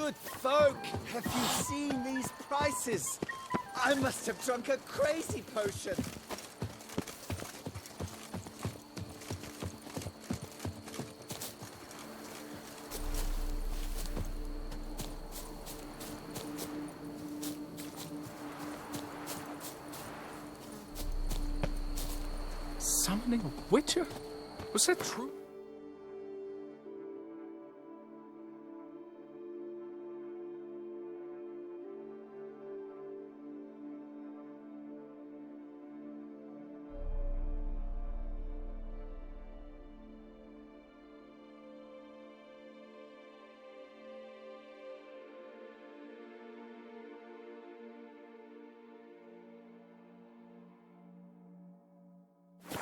Good folk, have you seen these prices? I must have drunk a crazy potion. Summoning a witcher? Was that true?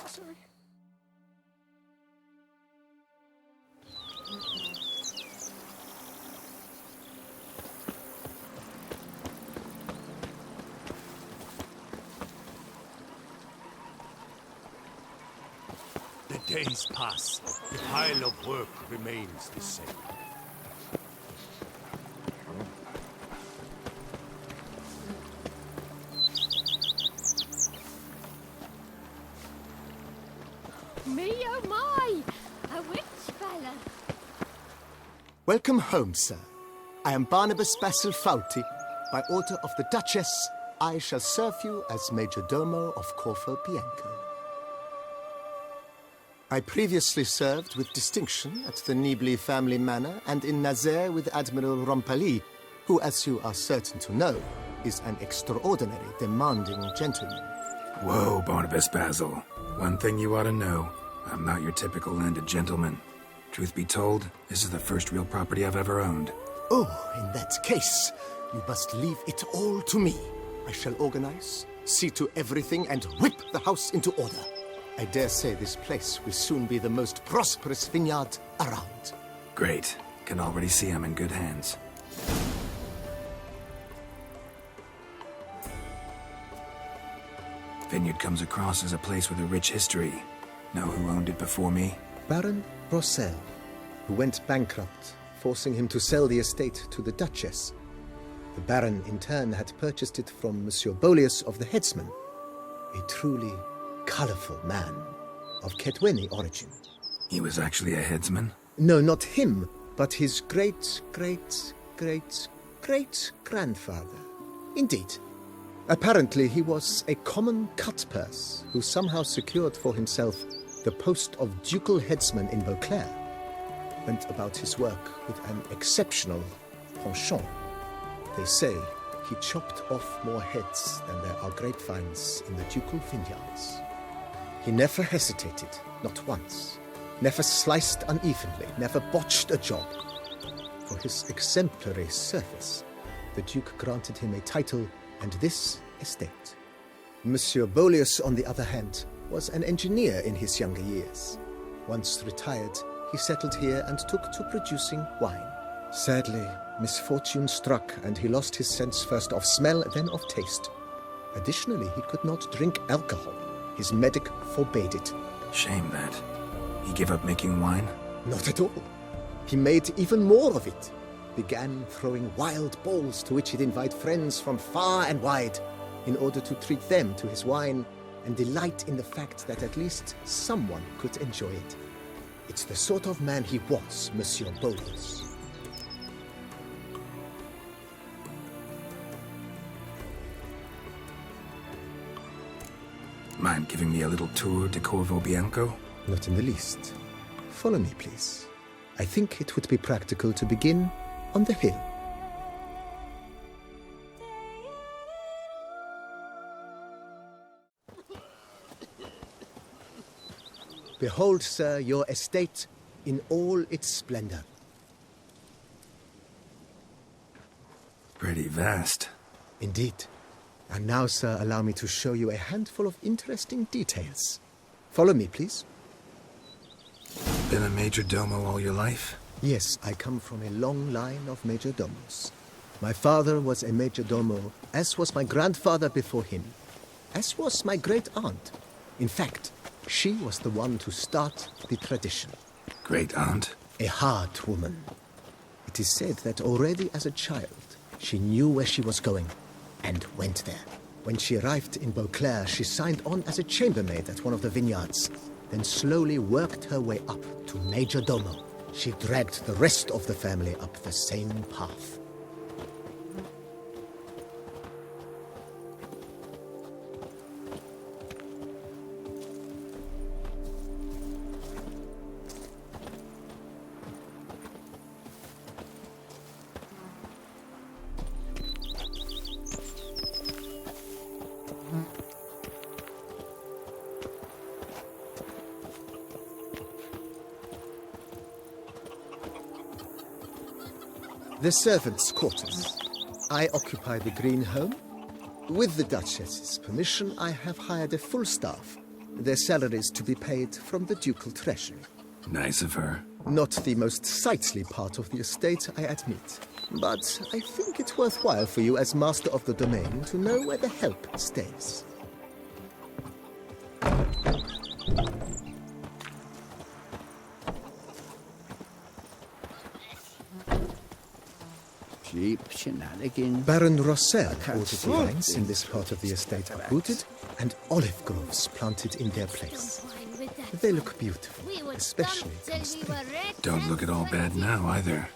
Sorry. The days pass. The pile of work remains the same. Me, oh my! A witch fella. Welcome home, sir. I am Barnabas Basil Fauti. By order of the Duchess, I shall serve you as Major Domo of Corvo Bianco. I previously served with distinction at the Nibley family manor and in Nazaire with Admiral Rompali, who, as you are certain to know, is an extraordinary demanding gentleman. Whoa, Barnabas Basil. One thing you ought to know. I'm not your typical landed gentleman. Truth be told, this is the first real property I've ever owned. Oh, in that case, you must leave it all to me. I shall organize, see to everything, and whip the house into order. I dare say this place will soon be the most prosperous vineyard around. Great. Can already see I'm in good hands. Vineyard comes across as a place with a rich history. Know who owned it before me? Baron Rossel, who went bankrupt, forcing him to sell the estate to the Duchess. The Baron, in turn, had purchased it from Monsieur Boleus of the Headsman, a truly colorful man of Ketweni origin. He was actually a headsman? No, not him, but his great-great-great-great-grandfather. Indeed. Apparently, he was a common cutpurse who somehow secured for himself the post of ducal headsman in Beauclair. Went about his work with an exceptional penchant. They say he chopped off more heads than there are grapevines in the ducal vineyards. He never hesitated, not once. Never sliced unevenly, never botched a job. For his exemplary service, the Duke granted him a title and this estate. Monsieur Boleus, on the other hand, was an engineer in his younger years. Once retired, he settled here and took to producing wine. Sadly, misfortune struck and he lost his sense first of smell, then of taste. Additionally, he could not drink alcohol. His medic forbade it. Shame that. He gave up making wine? Not at all. He made even more of it. Began throwing wild balls to which he'd invite friends from far and wide in order to treat them to his wine and delight in the fact that at least someone could enjoy it. It's the sort of man he was, Monsieur Boleus. Mind giving me a little tour de Corvo Bianco? Not in the least. Follow me, please. I think it would be practical to begin on the hill. Behold, sir, your estate in all its splendor. Pretty vast. Indeed. And now, sir, allow me to show you a handful of interesting details. Follow me, please. Been a major domo all your life? Yes, I come from a long line of major domos. My father was a major domo, as was my grandfather before him, as was my great-aunt. In fact, she was the one to start the tradition. Great-aunt? A hard woman. It is said that already as a child, she knew where she was going and went there. When she arrived in Beauclair, she signed on as a chambermaid at one of the vineyards, then slowly worked her way up to Major Domo. She dragged the rest of the family up the same path. The servants' quarters. I occupy the green home. With the Duchess's permission, I have hired a full staff. Their salaries to be paid from the ducal treasury. Nice of her. Not the most sightly part of the estate, I admit. But I think it worthwhile for you as master of the domain to know where the help stays. Shenanigans. Baron Rossel ordered the vines in this part of the estate uprooted and olive groves planted in their place. They look beautiful, especially in spring. Don't look at all bad now, either.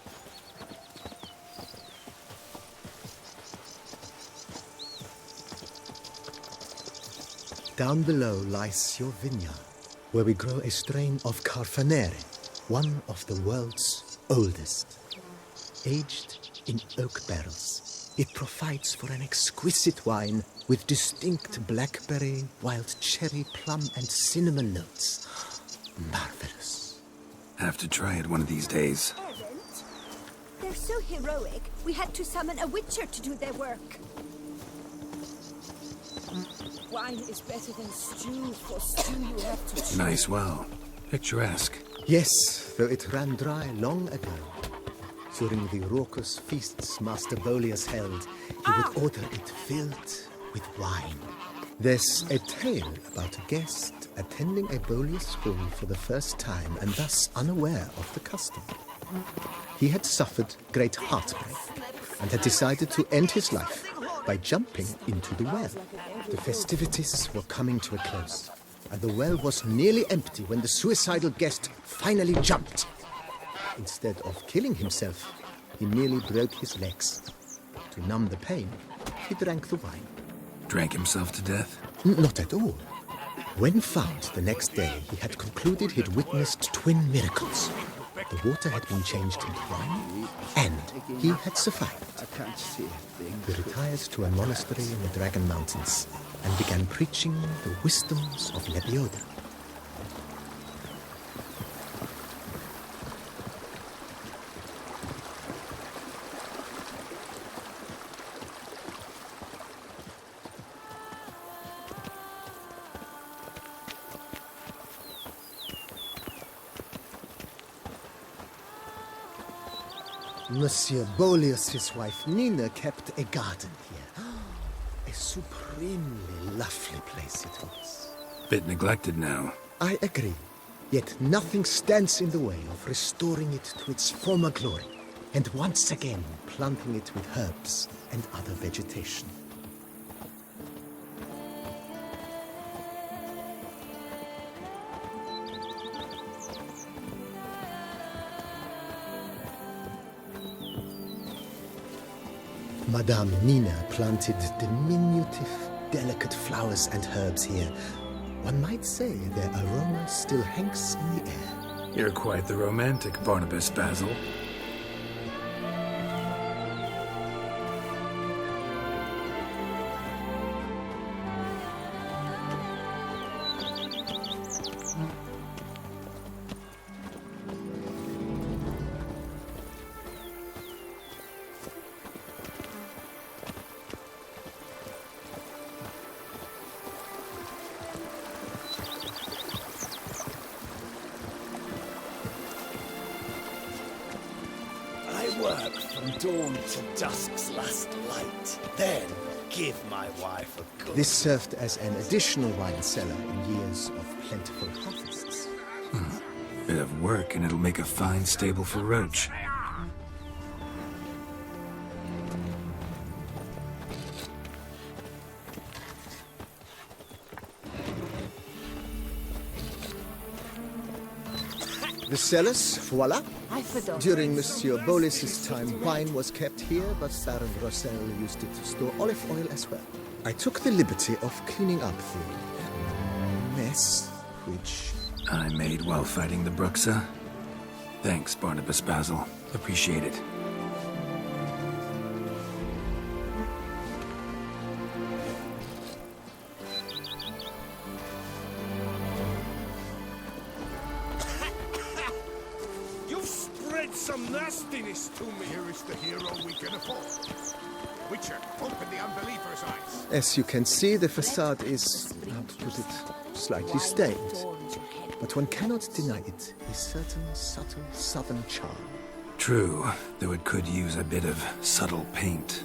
Down below lies your vineyard, where we grow a strain of Carfanere, one of the world's oldest. Aged in oak barrels, it provides for an exquisite wine with distinct blackberry, wild cherry, plum, and cinnamon notes. Marvelous. Have to try it one of these days. They're so heroic, we had to summon a witcher to do their work. Wine is better than stew. For stew you have to chew. Nice well. Picturesque. Yes, though it ran dry long ago. During the raucous feasts Master Bolius held, he would order it filled with wine. There's a tale about a guest attending a Bolius ball for the first time and thus unaware of the custom. He had suffered great heartbreak and had decided to end his life by jumping into the well. The festivities were coming to a close, and the well was nearly empty when the suicidal guest finally jumped. Instead of killing himself, he merely broke his legs. To numb the pain, he drank the wine. Drank himself to death? Not at all. When found the next day, he had concluded he'd witnessed twin miracles. The water had been changed into wine, and he had survived. I can't see a thing. He retired to a monastery in the Dragon Mountains and began preaching the wisdoms of Lebioda. Monsieur Bolius' wife Nina kept a garden here. A supremely lovely place it was. Bit neglected now. I agree. Yet nothing stands in the way of restoring it to its former glory, and once again planting it with herbs and other vegetation. Madame Nina planted diminutive, delicate flowers and herbs here. One might say their aroma still hangs in the air. You're quite the romantic, Barnabas Basil. Work from dawn to dusk's last light. Then give my wife a good... This served as an additional wine cellar in years of plentiful harvests. Bit of work and it'll make a fine stable for Roach. The cellars, voila. I forgot. During Monsieur Bolis's time, wine was kept here, but Baron Rossel used it to store olive oil as well. I took the liberty of cleaning up the mess, which... I made while fighting the Bruxa. Thanks, Barnabas Basil. Appreciate it. You've spread some nastiness to me. Here is the hero we can afford. Witcher, open the unbeliever's eyes. As you can see, the facade is, how to put it, slightly stained. But one cannot deny it, a certain subtle southern charm. True, though it could use a bit of subtle paint.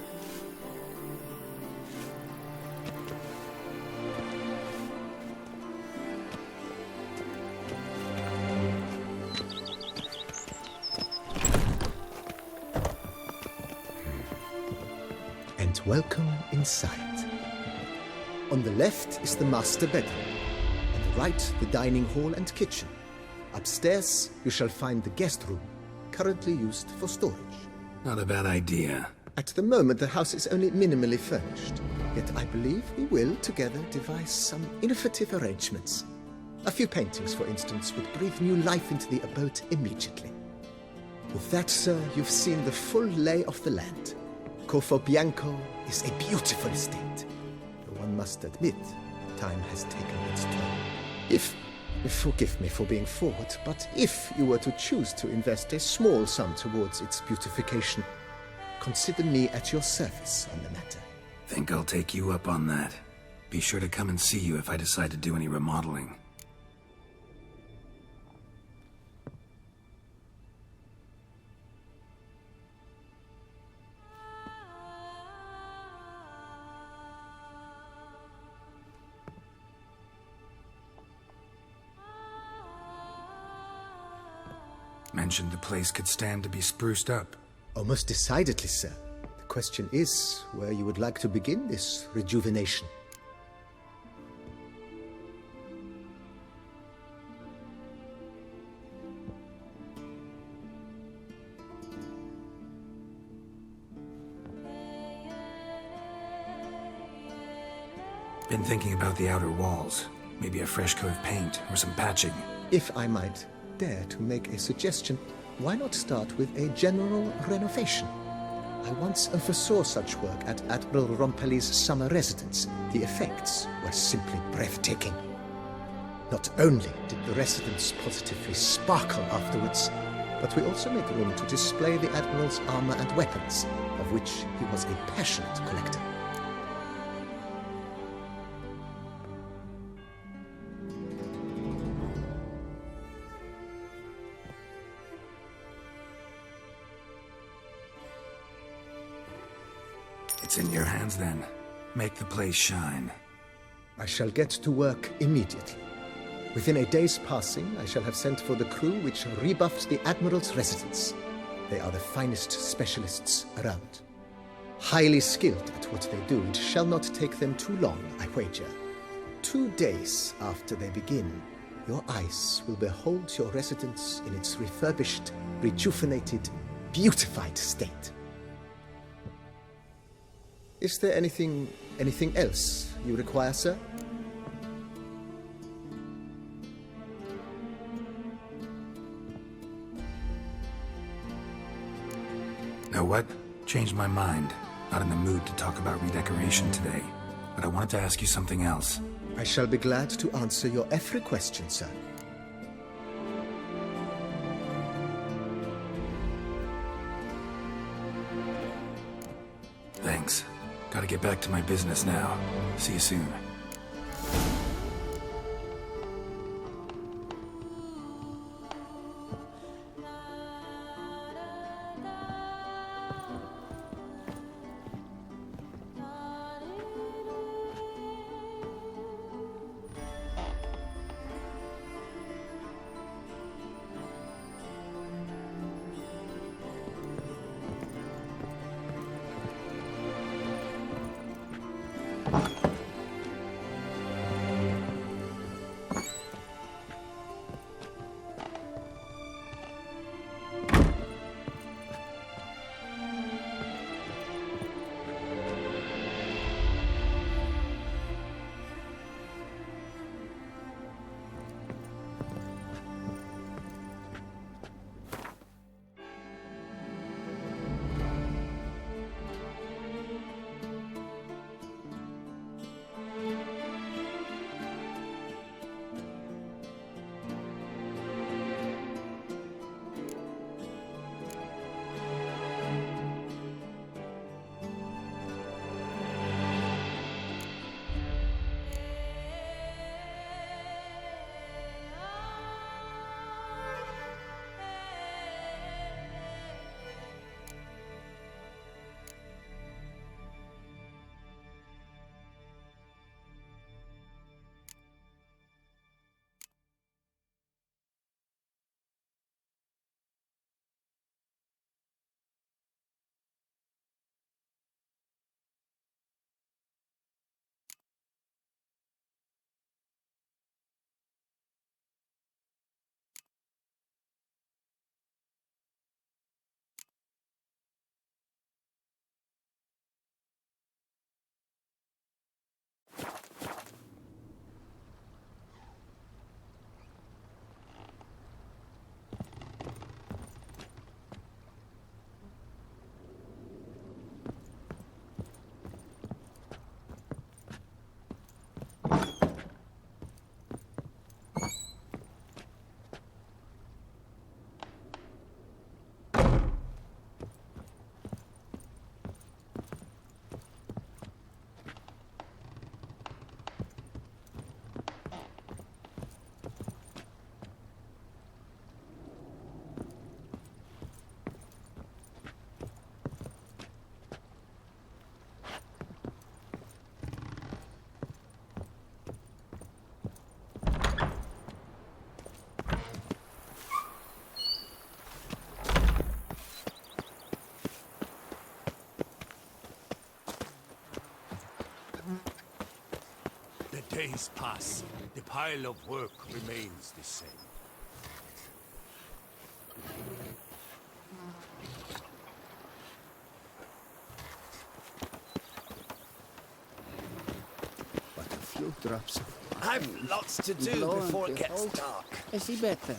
And welcome inside. On the left is the master bedroom. On the right, the dining hall and kitchen. Upstairs, you shall find the guest room, currently used for storage. Not a bad idea. At the moment, the house is only minimally furnished. Yet I believe we will, together, devise some innovative arrangements. A few paintings, for instance, would breathe new life into the abode immediately. With that, sir, you've seen the full lay of the land. Corvo Bianco is a beautiful estate. Though one must admit, time has taken its toll. Forgive me for being forward, but if you were to choose to invest a small sum towards its beautification, consider me at your service on the matter. Think I'll take you up on that. Be sure to come and see you if I decide to do any remodeling. Mentioned the place could stand to be spruced up. Oh, most decidedly, sir. The question is where you would like to begin this rejuvenation. Been thinking about the outer walls. Maybe a fresh coat of paint or some patching. If I might dare to make a suggestion, why not start with a general renovation? I once oversaw such work at Admiral Rompelli's summer residence. The effects were simply breathtaking. Not only did the residence positively sparkle afterwards, but we also made room to display the Admiral's armor and weapons, of which he was a passionate collector. It's in your hands then. Make the place shine. I shall get to work immediately. Within a day's passing, I shall have sent for the crew which rebuffed the Admiral's residence. They are the finest specialists around. Highly skilled at what they do, it shall not take them too long, I wager. 2 days after they begin, your eyes will behold your residence in its refurbished, rejuvenated, beautified state. Is there anything else you require, sir? Know what? Changed my mind. Not in the mood to talk about redecoration today. But I wanted to ask you something else. I shall be glad to answer your every question, sir. Thanks. Gotta get back to my business now. See you soon. days pass, the pile of work remains the same. But a few drops of I've lots to do Lo and before it gets behold, dark. I see better.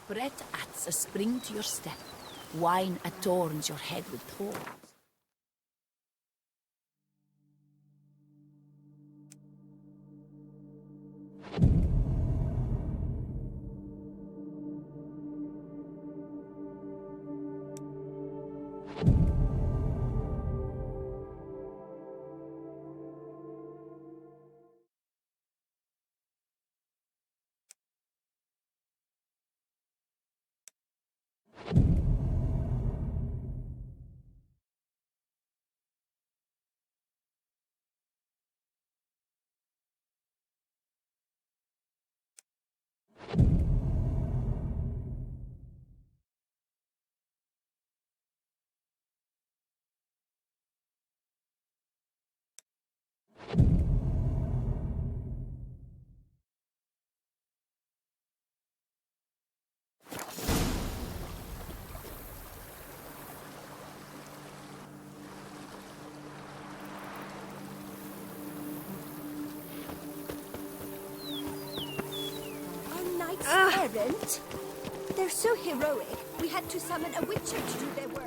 Bread adds a spring to your step. Wine adorns your head with thorns. Errant? They're so heroic, we had to summon a witcher to do their work.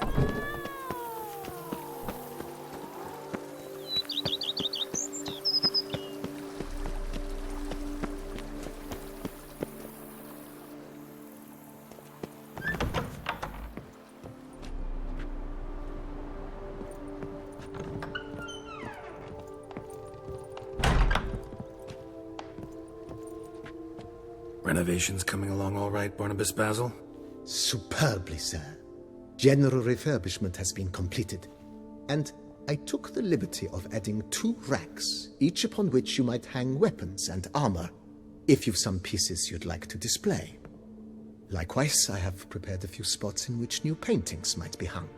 Renovations coming along all right, Barnabas Basil? Superbly, sir. General refurbishment has been completed. And I took the liberty of adding 2 racks, each upon which you might hang weapons and armor, if you've some pieces you'd like to display. Likewise, I have prepared a few spots in which new paintings might be hung.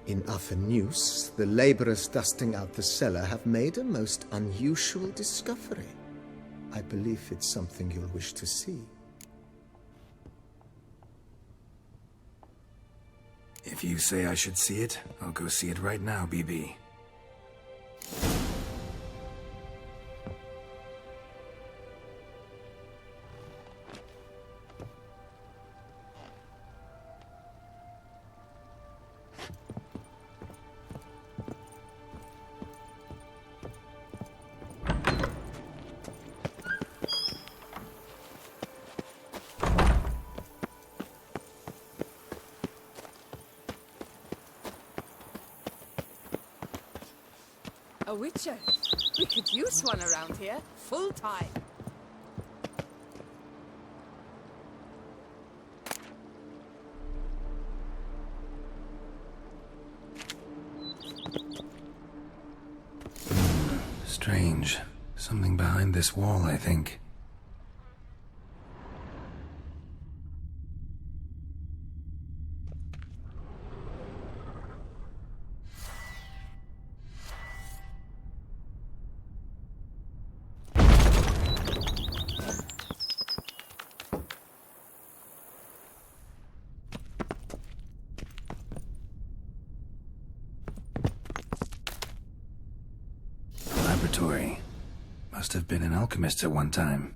In often use, the laborers dusting out the cellar have made a most unusual discovery. I believe it's something you'll wish to see. If you say I should see it, I'll go see it right now, BB. A witcher? We could use one around here, full time. Strange. Something behind this wall, I think. Laboratory. Must have been an alchemist at one time.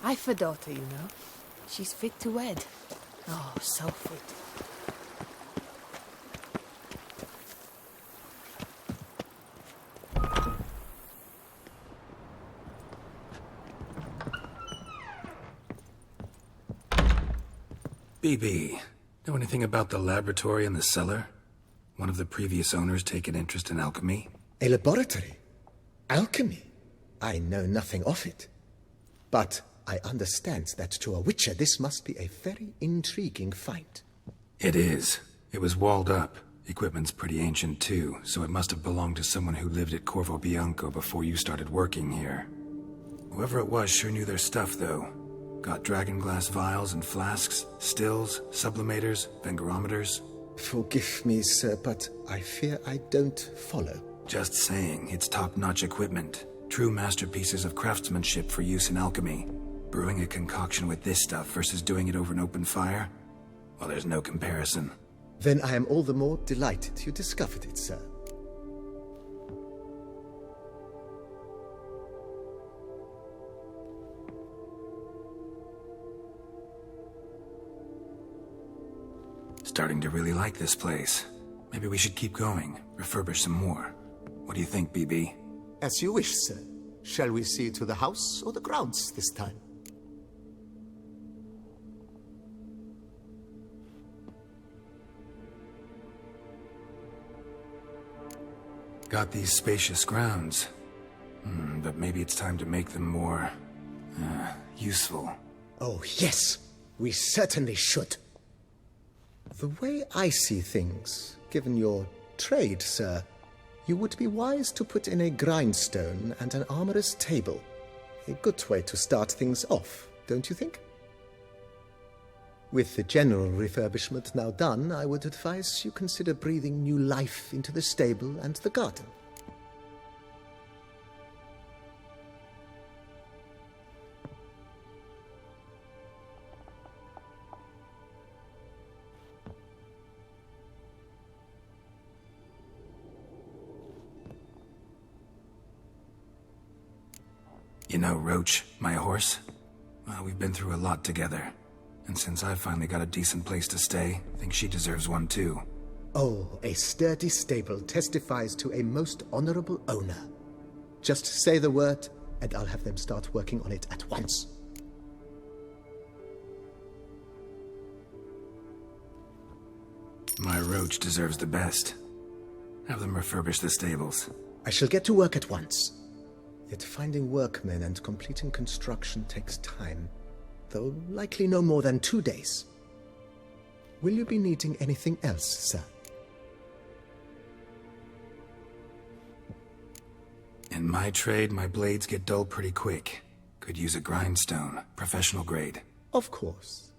I've a daughter, you know. She's fit to wed. Oh, so fit. BB, know anything about the laboratory in the cellar? One of the previous owners take an interest in alchemy? A laboratory? Alchemy? I know nothing of it. But I understand that to a witcher this must be a very intriguing find. It is. It was walled up. Equipment's pretty ancient too, so it must have belonged to someone who lived at Corvo Bianco before you started working here. Whoever it was sure knew their stuff, though. Got dragonglass vials and flasks, stills, sublimators, vengerometers. Forgive me, sir, but I fear I don't follow. Just saying, it's top-notch equipment. True masterpieces of craftsmanship for use in alchemy. Brewing a concoction with this stuff versus doing it over an open fire? Well, there's no comparison. Then I am all the more delighted you discovered it, sir. Starting to really like this place. Maybe we should keep going, refurbish some more. What do you think, BB? As you wish, sir. Shall we see to the house or the grounds this time? Got these spacious grounds. But maybe it's time to make them more... useful. Oh, yes. We certainly should. The way I see things, given your trade, sir, you would be wise to put in a grindstone and an armorer's table. A good way to start things off, don't you think? With the general refurbishment now done, I would advise you consider breathing new life into the stable and the garden. You know Roach, my horse? Well, we've been through a lot together. And since I've finally got a decent place to stay, I think she deserves one too. Oh, a sturdy stable testifies to a most honorable owner. Just say the word, and I'll have them start working on it at once. My Roach deserves the best. Have them refurbish the stables. I shall get to work at once. Yet finding workmen and completing construction takes time, though likely no more than 2 days. Will you be needing anything else, sir? In my trade, my blades get dull pretty quick. Could use a grindstone, professional grade. Of course.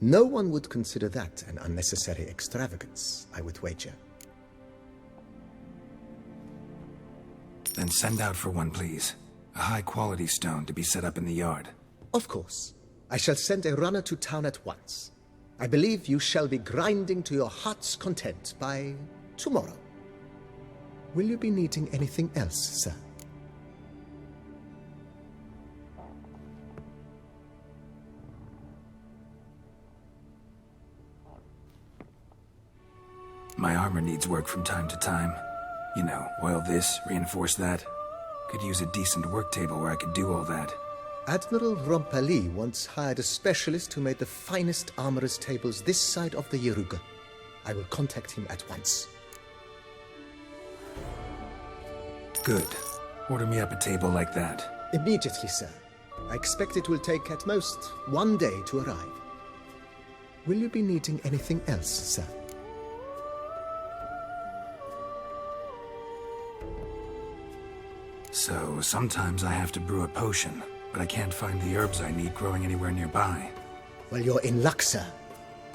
No one would consider that an unnecessary extravagance, I would wager. Then send out for one, please. A high-quality stone to be set up in the yard. Of course. I shall send a runner to town at once. I believe you shall be grinding to your heart's content by tomorrow. Will you be needing anything else, sir? My armor needs work from time to time. You know, oil this, reinforce that. Could use a decent work table where I could do all that. Admiral Rompali once hired a specialist who made the finest armorer's tables this side of the Yeruga. I will contact him at once. Good. Order me up a table like that. Immediately, sir. I expect it will take at most 1 day to arrive. Will you be needing anything else, sir? So, sometimes I have to brew a potion, but I can't find the herbs I need growing anywhere nearby. Well, you're in luck, sir.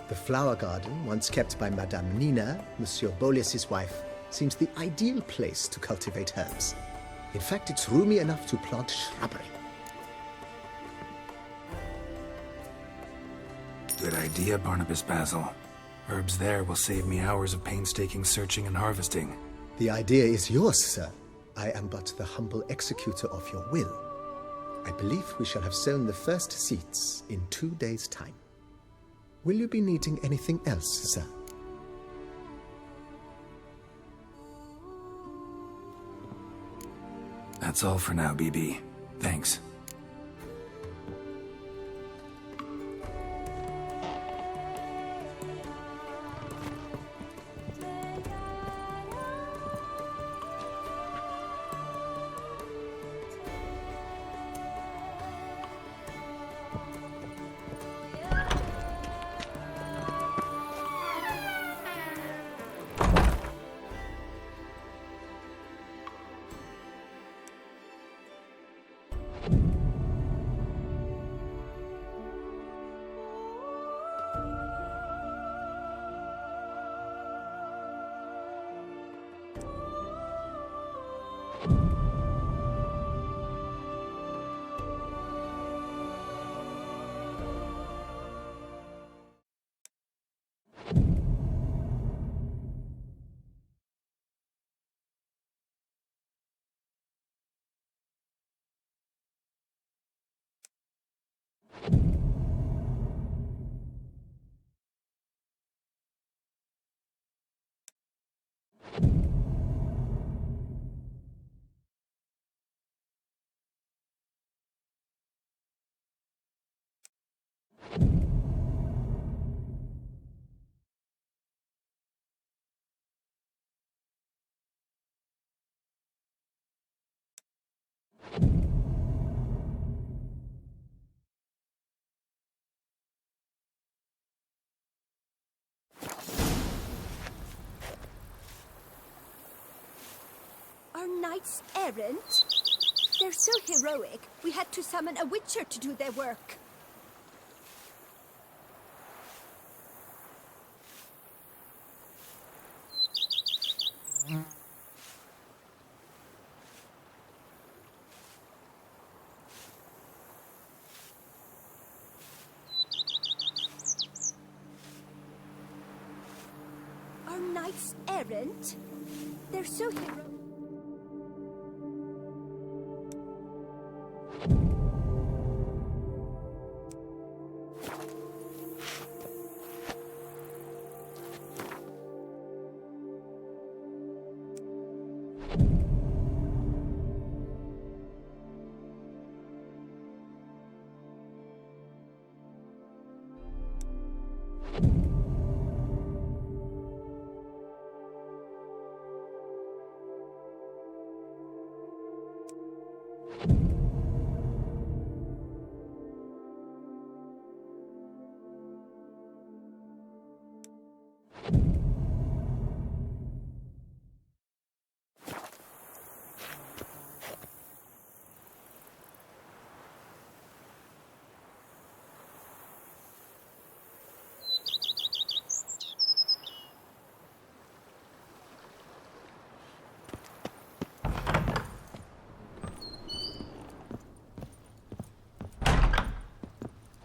The flower garden, once kept by Madame Nina, Monsieur Bolis's wife, seems the ideal place to cultivate herbs. In fact, it's roomy enough to plant shrubbery. Good idea, Barnabas Basil. Herbs there will save me hours of painstaking searching and harvesting. The idea is yours, sir. I am but the humble executor of your will. I believe we shall have sown the first seeds in 2 days' time. Will you be needing anything else, sir? That's all for now, BB. Thanks. Our knights errant? They're so heroic, we had to summon a witcher to do their work. Our knights errant? They're so heroic.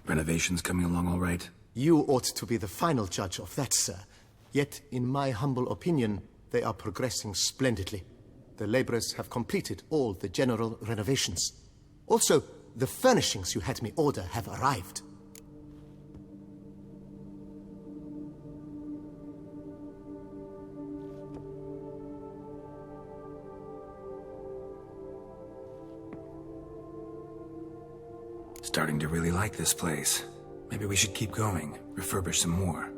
Renovations coming along all right? You ought to be the final judge of that, sir. Yet, in my humble opinion, they are progressing splendidly. The laborers have completed all the general renovations. Also, the furnishings you had me order have arrived. Starting to really like this place. Maybe we should keep going, refurbish some more.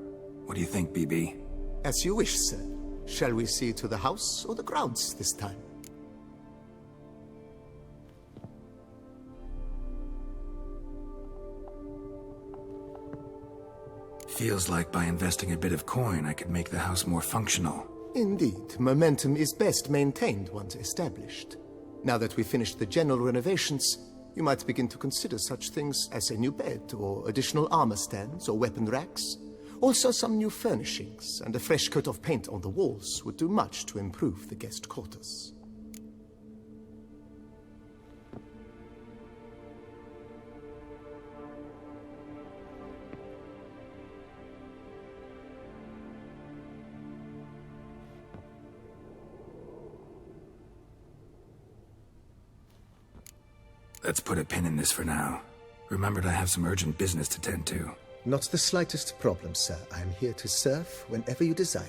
What do you think, BB? As you wish, sir. Shall we see to the house or the grounds this time? Feels like by investing a bit of coin, I could make the house more functional. Indeed, momentum is best maintained once established. Now that we've finished the general renovations, you might begin to consider such things as a new bed, or additional armor stands, or weapon racks. Also, some new furnishings and a fresh coat of paint on the walls would do much to improve the guest quarters. Let's put a pin in this for now. Remembered I have some urgent business to tend to. Not the slightest problem, sir. I am here to serve whenever you desire.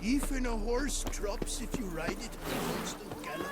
Even a horse drops if you ride it at a constant gallop.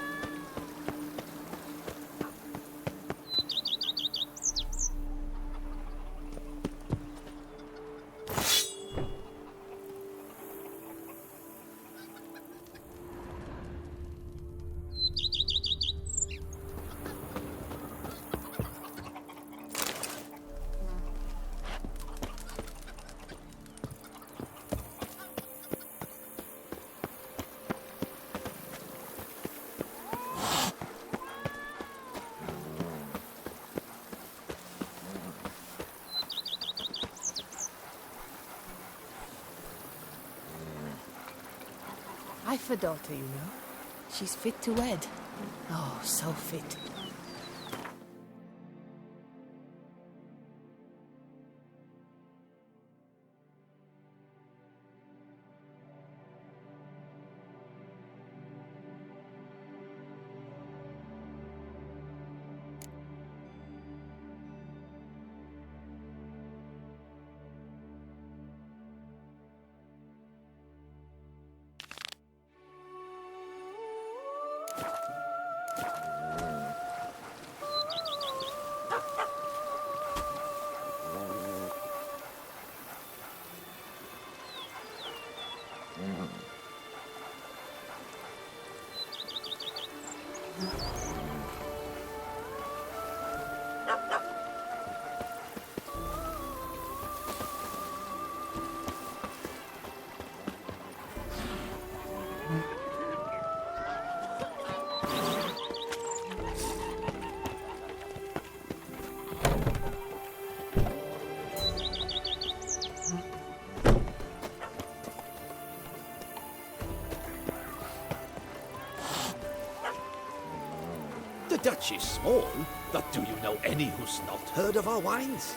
I've a daughter, you know. She's fit to wed. Oh, so fit. The Dutch is small, but do you know any who's not heard of our wines?